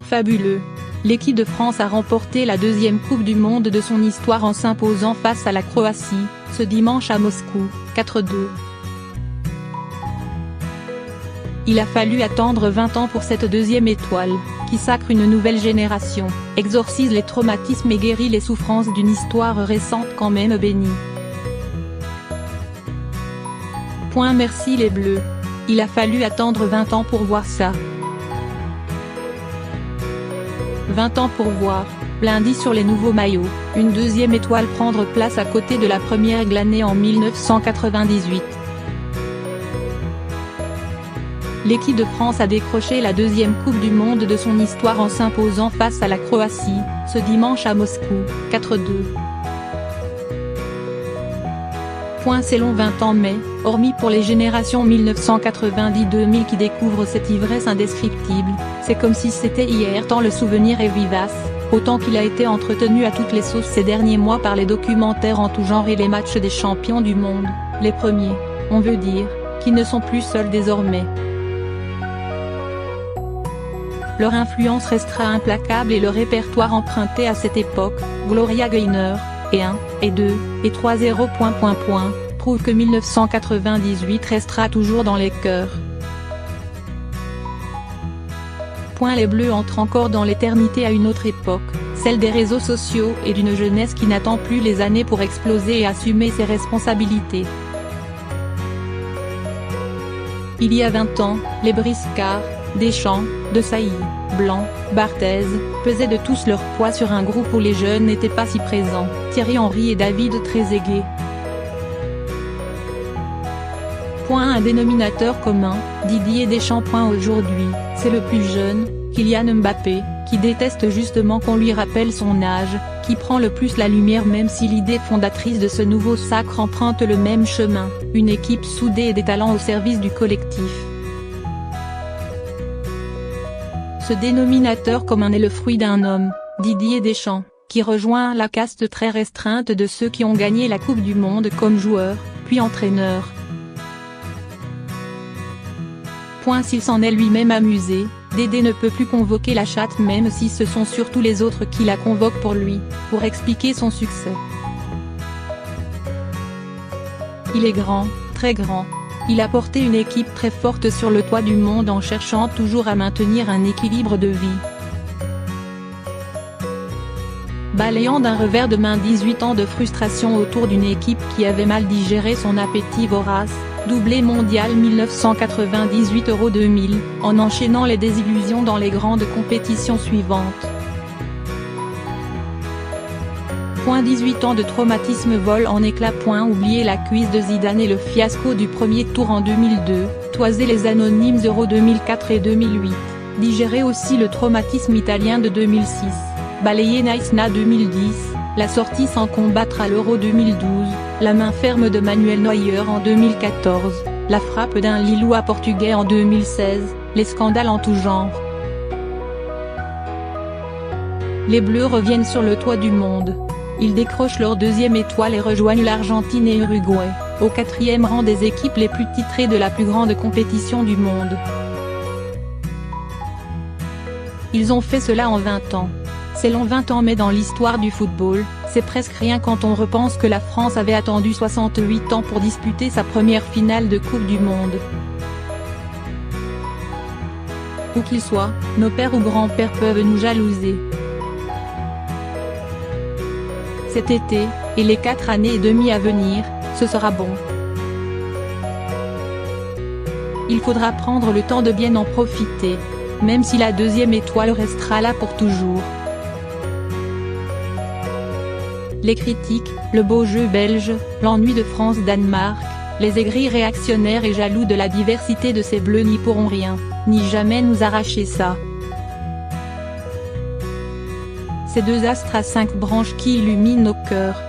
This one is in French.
Fabuleux. L'équipe de France a remporté la deuxième Coupe du Monde de son histoire en s'imposant face à la Croatie, ce dimanche à Moscou, 4-2. Il a fallu attendre 20 ans pour cette deuxième étoile, qui sacre une nouvelle génération, exorcise les traumatismes et guérit les souffrances d'une histoire récente quand même bénie. Merci les Bleus. Il a fallu attendre 20 ans pour voir ça. 20 ans pour voir, lundi sur les nouveaux maillots, une deuxième étoile prendre place à côté de la première glanée en 1998. L'équipe de France a décroché la deuxième Coupe du Monde de son histoire en s'imposant face à la Croatie, ce dimanche à Moscou, 4-2. C'est long 20 ans mais, hormis pour les générations 1990-2000 qui découvrent cette ivresse indescriptible, c'est comme si c'était hier tant le souvenir est vivace, autant qu'il a été entretenu à toutes les sauces ces derniers mois par les documentaires en tout genre et les matchs des champions du monde, les premiers, on veut dire, qui ne sont plus seuls désormais. Leur influence restera implacable et le répertoire emprunté à cette époque, Gloria Gaynor, et 1, et 2, et 3-0. Prouve que 1998 restera toujours dans les cœurs. Les Bleus entrent encore dans l'éternité à une autre époque, celle des réseaux sociaux et d'une jeunesse qui n'attend plus les années pour exploser et assumer ses responsabilités. Il y a 20 ans, les Briscard, Deschamps, Desailly, Blanc, Barthez, pesaient de tous leur poids sur un groupe où les jeunes n'étaient pas si présents, Thierry Henry et David Trezeguet. Un dénominateur commun, Didier Deschamps. Aujourd'hui, c'est le plus jeune, Kylian Mbappé, qui déteste justement qu'on lui rappelle son âge, qui prend le plus la lumière même si l'idée fondatrice de ce nouveau sacre emprunte le même chemin, une équipe soudée et des talents au service du collectif. Ce dénominateur commun est le fruit d'un homme, Didier Deschamps, qui rejoint la caste très restreinte de ceux qui ont gagné la Coupe du Monde comme joueur, puis entraîneur. S'il s'en est lui-même amusé, Dédé ne peut plus convoquer la chatte même si ce sont surtout les autres qui la convoquent pour lui, pour expliquer son succès. Il est grand, très grand. Il a porté une équipe très forte sur le toit du monde en cherchant toujours à maintenir un équilibre de vie. Balayant d'un revers de main 18 ans de frustration autour d'une équipe qui avait mal digéré son appétit vorace, doublé mondial 1998 Euro 2000, en enchaînant les désillusions dans les grandes compétitions suivantes. 18 ans de traumatisme vol en éclats. Oublier la cuisse de Zidane et le fiasco du premier tour en 2002, toiser les anonymes Euro 2004 et 2008, digérer aussi le traumatisme italien de 2006, balayer Nice-Na 2010, la sortie sans combattre à l'Euro 2012, la main ferme de Manuel Neuer en 2014, la frappe d'un Lillois portugais en 2016, les scandales en tout genre. Les Bleus reviennent sur le toit du monde. Ils décrochent leur deuxième étoile et rejoignent l'Argentine et l'Uruguay, au 4e rang des équipes les plus titrées de la plus grande compétition du monde. Ils ont fait cela en 20 ans. C'est long 20 ans mais dans l'histoire du football, c'est presque rien quand on repense que la France avait attendu 68 ans pour disputer sa première finale de Coupe du Monde. Où qu'ils soient, nos pères ou grands-pères peuvent nous jalouser. Cet été, et les 4 années et demie à venir, ce sera bon. Il faudra prendre le temps de bien en profiter, même si la deuxième étoile restera là pour toujours. Les critiques, le beau jeu belge, l'ennui de France-Danemark, les aigris réactionnaires et jaloux de la diversité de ces Bleus n'y pourront rien, ni jamais nous arracher ça. Ces deux astres à 5 branches qui illuminent nos cœurs,